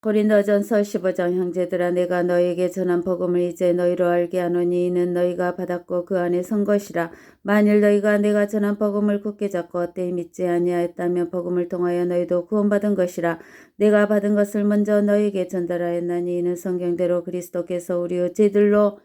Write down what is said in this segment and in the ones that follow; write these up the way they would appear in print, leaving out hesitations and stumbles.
고린도전서 15장 형제들아 내가 너희에게 전한 복음을 이제 너희로 알게 하노니 이는 너희가 받았고 그 안에 선 것이라. 만일 너희가 내가 전한 복음을 굳게 잡고 헛되이 믿지 아니하였다면 복음을 통하여 너희도 구원받은 것이라. 내가 받은 것을 먼저 너희에게 전달하였나니 이는 성경대로 그리스도께서 우리의 죄들로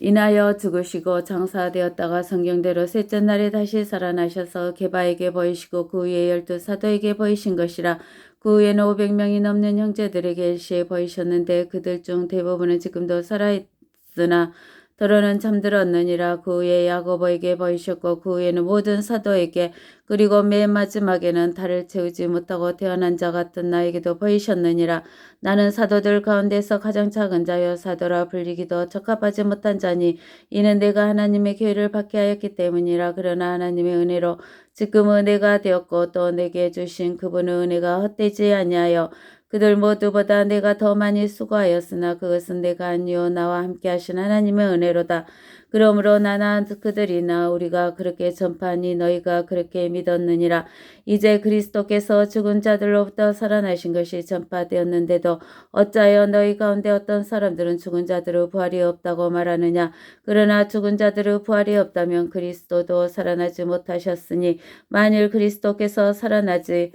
인하여 죽으시고 장사되었다가 성경대로 셋째 날에 다시 살아나셔서 게바에게 보이시고 그 후에 12사도에게 보이신 것이라. 그 후에는 500명이 넘는 형제들에게 일시에 보이셨는데 그들 중 대부분은 지금도 살아있으나 더러는 잠들었느니라. 그 후에 야고보에게 보이셨고 그 후에는 모든 사도에게 그리고 맨 마지막에는 달을 채우지 못하고 태어난 자 같은 나에게도 보이셨느니라. 나는 사도들 가운데서 가장 작은 자여 사도라 불리기도 적합하지 못한 자니 이는 내가 하나님의 교회를 받게 하였기 때문이라. 그러나 하나님의 은혜로 지금 은혜가 되었고 또 내게 주신 그분의 은혜가 헛되지 아니하여 그들 모두보다 내가 더 많이 수고하였으나 그것은 내가 아니요 나와 함께 하신 하나님의 은혜로다. 그러므로 나나 그들이나 우리가 그렇게 전파하니 너희가 그렇게 믿었느니라. 이제 그리스도께서 죽은 자들로부터 살아나신 것이 전파되었는데도 어찌하여 너희 가운데 어떤 사람들은 죽은 자들의 부활이 없다고 말하느냐. 그러나 죽은 자들의 부활이 없다면 그리스도도 살아나지 못하셨으니 만일 그리스도께서 살아나지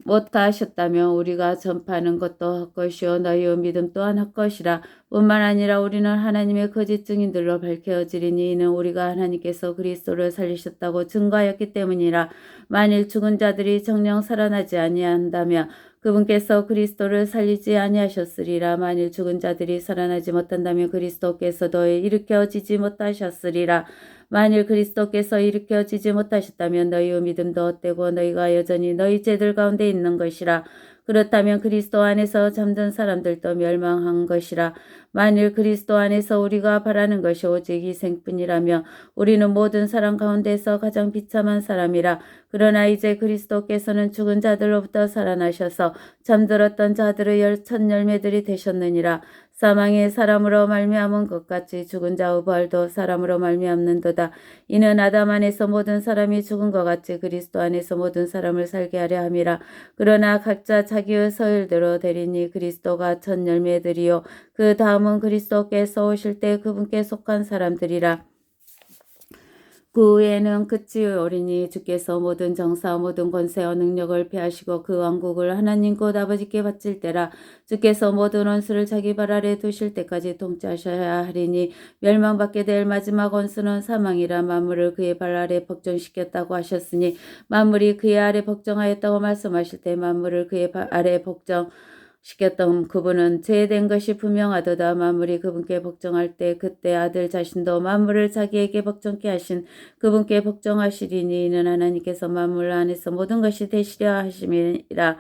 못하셨다면 우리가 전파하는 것도 헛것이요 너희의 믿음 또한 헛것이라. 뿐만 아니라 우리는 하나님의 거짓 증인들로 밝혀지리니 이는 우리가 하나님께서 그리스도를 살리셨다고 증거하였기 때문이라. 만일 죽은 자들이 정녕 살아나지 아니한다면 그분께서 그리스도를 살리지 아니하셨으리라. 만일 죽은 자들이 살아나지 못한다면 그리스도께서도 일으켜지지 못하셨으리라. 만일 그리스도께서 일으켜지지 못하셨다면 너희의 믿음도 헛되고 너희가 여전히 너희 죄들 가운데 있는 것이라. 그렇다면 그리스도 안에서 잠든 사람들도 멸망한 것이라. 만일 그리스도 안에서 우리가 바라는 것이 오직 희생뿐이라면 우리는 모든 사람 가운데서 가장 비참한 사람이라. 그러나 이제 그리스도께서는 죽은 자들로부터 살아나셔서 잠들었던 자들의 첫 열매들이 되셨느니라. 사망의 사람으로 말미암은 것 같이 죽은 자의 부활도 사람으로 말미암는도다. 이는 아담 안에서 모든 사람이 죽은 것 같이 그리스도 안에서 모든 사람을 살게 하려 함이라. 그러나 각자 자기의 서열대로 되리니 그리스도가 첫 열매들이요 그 다음은 그리스도께서 오실 때 그분께 속한 사람들이라. 그 후에는 그치의 어린이 주께서 모든 정사 모든 권세와 능력을 폐하시고 그 왕국을 하나님 곧 아버지께 바칠 때라. 주께서 모든 원수를 자기 발 아래 두실 때까지 통치하셔야 하리니 멸망받게 될 마지막 원수는 사망이라. 만물을 그의 발 아래 복종시켰다고 하셨으니 만물이 그의 아래 복종하였다고 말씀하실 때 만물을 그의 발 아래 복종시켰던 그분은 죄된 것이 분명하도다. 만물이 그분께 복종할 때 그때 아들 자신도 만물을 자기에게 복종케 하신 그분께 복종하시리니 이는 하나님께서 만물 안에서 모든 것이 되시려 하심이라.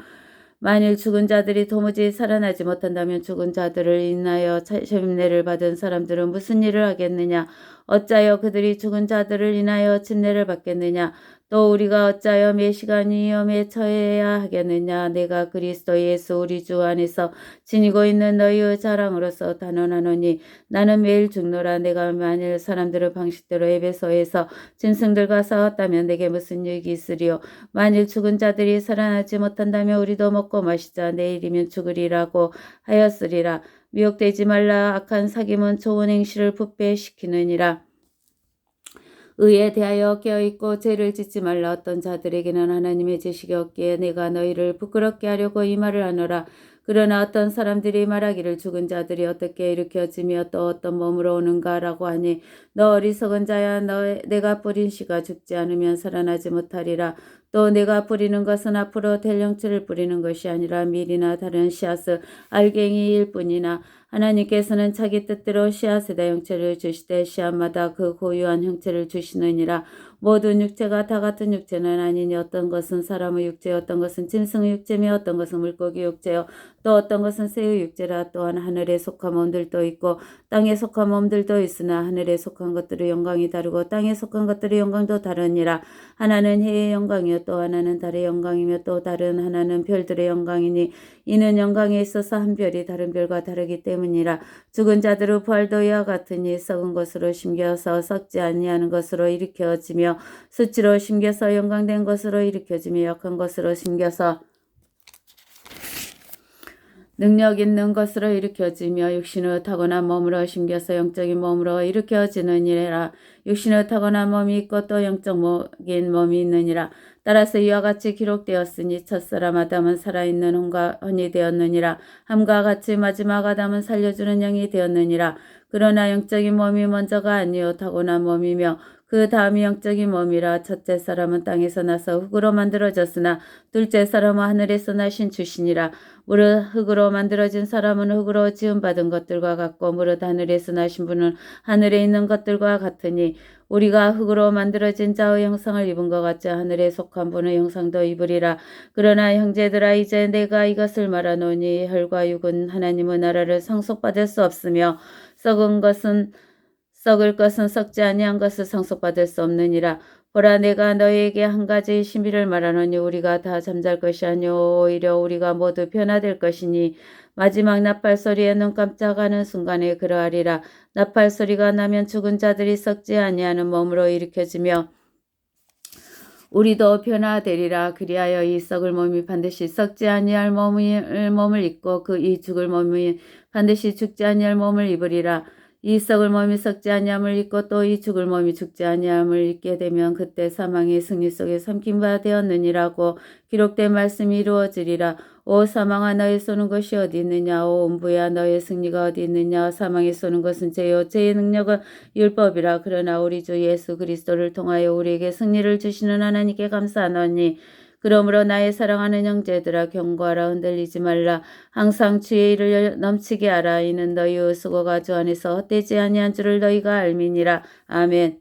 만일 죽은 자들이 도무지 살아나지 못한다면 죽은 자들을 인하여 침례를 받은 사람들은 무슨 일을 하겠느냐. 어찌하여 그들이 죽은 자들을 인하여 침례를 받겠느냐. 또 우리가 어찌하여 매 시간 위험에 처해야 하겠느냐. 내가 그리스도 예수 우리 주 안에서 지니고 있는 너희의 자랑으로서 단언하노니 나는 매일 죽노라. 내가 만일 사람들의 방식대로 에베소에서 짐승들과 싸웠다면 내게 무슨 유익이 있으리요. 만일 죽은 자들이 살아나지 못한다면 우리도 먹고 마시자. 내일이면 죽으리라고 하였으리라. 미혹되지 말라. 악한 사귐은 좋은 행실을 부패시키느니라. 의에 대하여 깨어있고 죄를 짓지 말라. 어떤 자들에게는 하나님의 지식이 없기에 내가 너희를 부끄럽게 하려고 이 말을 하노라. 그러나 어떤 사람들이 말하기를 죽은 자들이 어떻게 일으켜지며 또 어떤 몸으로 오는가라고 하니 너 어리석은 자야. 내가 뿌린 씨가 죽지 않으면 살아나지 못하리라. 또 내가 뿌리는 것은 앞으로 될 형체를 뿌리는 것이 아니라 밀이나 다른 씨앗의 알갱이일 뿐이나 하나님께서는 자기 뜻대로 씨앗에다 형체를 주시되 씨앗마다 그 고유한 형체를 주시느니라. 모든 육체가 다 같은 육체는 아니니 어떤 것은 사람의 육체, 어떤 것은 짐승의 육체며 어떤 것은 물고기 육체요 또 어떤 것은 새의 육체라. 또한 하늘에 속한 몸들도 있고 땅에 속한 몸들도 있으나 하늘에 속한 것들의 영광이 다르고 땅에 속한 것들의 영광도 다르니라. 하나는 해의 영광이요 또 하나는 달의 영광이며 또 다른 하나는 별들의 영광이니 이는 영광에 있어서 한 별이 다른 별과 다르기 때문이라. 죽은 자들의 부활도 이와 같으니 썩은 것으로 심겨서 썩지 아니하는 것으로 일으켜지며 수치로 심겨서 영광된 것으로 일으켜지며 약한 것으로 심겨서 능력 있는 것으로 일으켜지며 육신의 타고난 몸으로 심겨서 영적인 몸으로 일으켜지느니라. 육신의 타고난 몸이 있고 또 영적인 몸이 있느니라. 따라서 이와 같이 기록되었으니 첫사람 아담은 살아있는 혼이 되었느니라. 함과 같이 마지막 아담은 살려주는 영이 되었느니라. 그러나 영적인 몸이 먼저가 아니요 타고난 몸이며 그 다음이 영적인 몸이라. 첫째 사람은 땅에서 나서 흙으로 만들어졌으나 둘째 사람은 하늘에서 나신 주시니라. 무릇 흙으로 만들어진 사람은 흙으로 지음받은 것들과 같고 무릇 하늘에서 나신 분은 하늘에 있는 것들과 같으니 우리가 흙으로 만들어진 자의 형상을 입은 것 같이 하늘에 속한 분의 형상도 입으리라. 그러나 형제들아 이제 내가 이것을 말하노니 혈과 육은 하나님의 나라를 상속받을 수 없으며 썩을 것은 썩지 아니한 것을 상속받을 수 없느니라. 보라 내가 너희에게 한 가지 신비를 말하노니 우리가 다 잠잘 것이 아니오 오히려 우리가 모두 변화될 것이니 마지막 나팔 소리에 눈 깜짝하는 순간에 그러하리라. 나팔 소리가 나면 죽은 자들이 썩지 아니하는 몸으로 일으켜지며 우리도 변화되리라. 그리하여 이 썩을 몸이 반드시 썩지 아니할 몸을 입고 그 이 죽을 몸이 반드시 죽지 아니할 몸을 입으리라. 이 썩을 몸이 썩지 아니함을 입고 또 이 죽을 몸이 죽지 아니함을 입게 되면 그때 사망의 승리 속에 삼킨 바 되었느니라고 기록된 말씀이 이루어지리라. 오 사망아 너의 쏘는 것이 어디 있느냐. 오 음부야 너의 승리가 어디 있느냐. 사망이 쏘는 것은 죄요 죄의 능력은 율법이라. 그러나 우리 주 예수 그리스도를 통하여 우리에게 승리를 주시는 하나님께 감사하노니 그러므로 나의 사랑하는 형제들아 경고하라. 흔들리지 말라. 항상 주의 일을 넘치게 하라. 이는 너희의 수고가 주 안에서 헛되지 아니한 줄을 너희가 알미니라. 아멘.